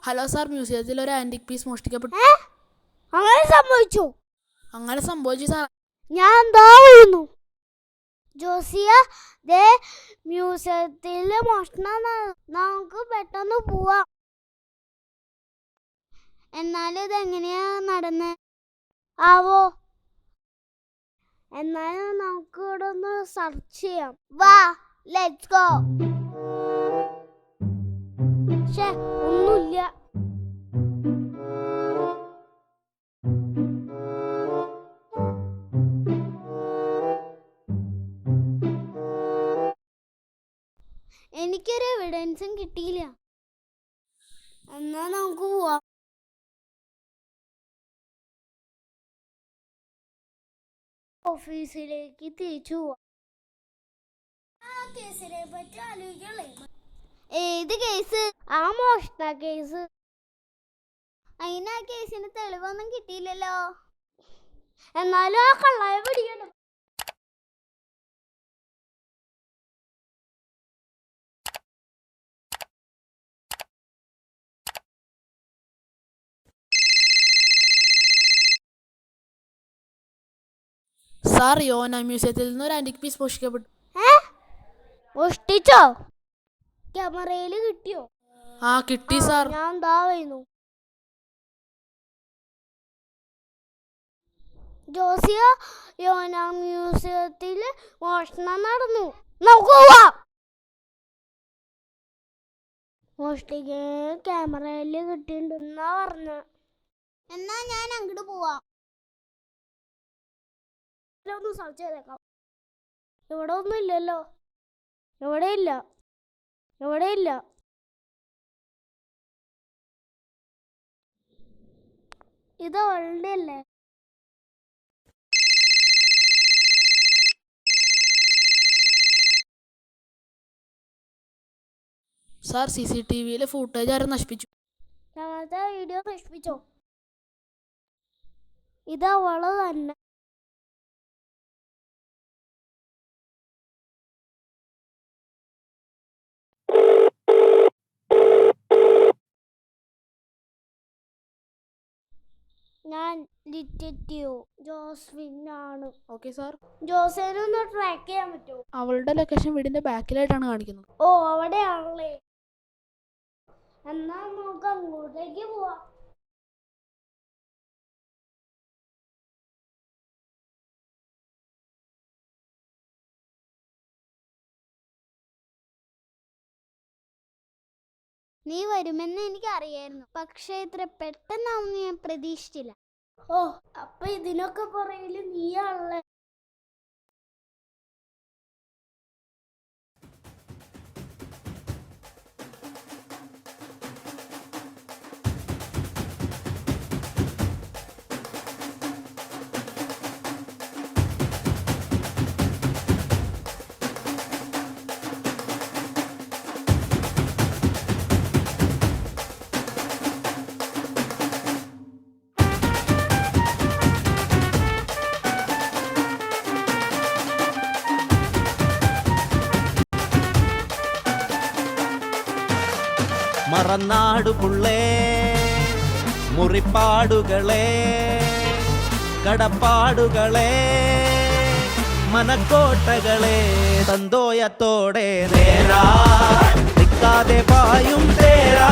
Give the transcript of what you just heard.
Hello sir, മ്യൂസിയത്തിൽ ഒരു antique piece മോഷ്ടിക്കപ്പെട്ടു. അങ്ങനെ സംഭവിച്ചു സാർ. ഞാൻ എന്താ പറയുന്നു ജോസിയ, ദേ മ്യൂസിയത്തില് മോഷണം. നമുക്ക് പെട്ടെന്ന് പോവാം. എന്നാലും ഇതെങ്ങനെയാ നടന്നേ ആവോ? എന്നാലും നമുക്ക് ഇവിടെ ഒന്ന് സെർച്ച് ചെയ്യാം. വാ, ലെറ്റ്സ് ഗോ. ഒന്നുമില്ല. എനിക്കൊരു എവിഡൻസും കിട്ടിയില്ല. എന്നാ നമുക്ക് പോവാം. ഓഫീസിലേക്ക് തിരിച്ചു പോവാം. കേസിനെ പറ്റി ആലോചിക്കണേ. ഏത് കേസ്? ആ മോഷണ കേസ്. അതിന് ആ കേസിന് തെളിവൊന്നും കിട്ടിയില്ലല്ലോ. എന്നാലും ആ കള്ളയെ പിടിക്കണം. സാർ, യോന മ്യൂസിയത്തിൽ നിന്ന് ഒരു ആന്റിക് പീസ് മോഷ്ടിക്കപ്പെട്ടു. മോഷ്ടിച്ചോ? ക്യാമറയില് കിട്ടിയോ? ആ, കിട്ടി സാർ. ഞാൻ എന്താ പറയുന്നു ജോസിയ, യോന മ്യൂസിയത്തില് മോഷണം നടന്നു. നമുക്ക് പോവാം. മോഷ്ടിക്കാൻ ക്യാമറയില് കിട്ടിണ്ടെന്നാ പറഞ്ഞ. എന്നാ ഞാൻ അങ്ങോട്ട് പോവാം. ഒന്ന് സെർച്ച് ചെയ്തേക്കാം. ഇവിടെ ഒന്നും ഇല്ലല്ലോ. ഇവിടെ ഇല്ല. ഇത് അവളുടെ അല്ലേ? സാർ, CCTVയിലെ ഫുട്ടേജ് ആരും നശിപ്പിച്ചു. ഞങ്ങളുടെ വീഡിയോ നശിപ്പിച്ചോ? ഇത് അവള് തന്നെ. ഞാൻ ഡിറ്റക്റ്റീവ് ജോസ്വിൻ ആണ്. Okay sir. ജോസേനെ ഒന്ന് ട്രാക്ക് ചെയ്യാൻ പറ്റുമോ? അവളുടെ ലൊക്കേഷൻ വീടിന്റെ ബാക്കിലായിട്ടാണ് കാണിക്കുന്നത്. ഓ, അവിടെയാണല്ലേ. എന്നാ നമുക്ക് അങ്ങോട്ടേക്ക് പോവാം. നീ വരുമെന്ന് എനിക്ക് അറിയായിരുന്നു, പക്ഷേ ഇത്ര പെട്ടെന്നാവുമെന്ന് ഞാൻ പ്രതീക്ഷിച്ചില്ല. ഓ, അപ്പൊ ഇതിനൊക്കെ പുറകില് നീയാണല്ലേ. മറന്നാടുപുള്ളേ, മുറിപ്പാടുകളെ, കടപ്പാടുകളെ, മനക്കോട്ടകളെ, സന്തോഷത്തോടെ നേരാ നിൽക്കാതെ പായും തേരാ.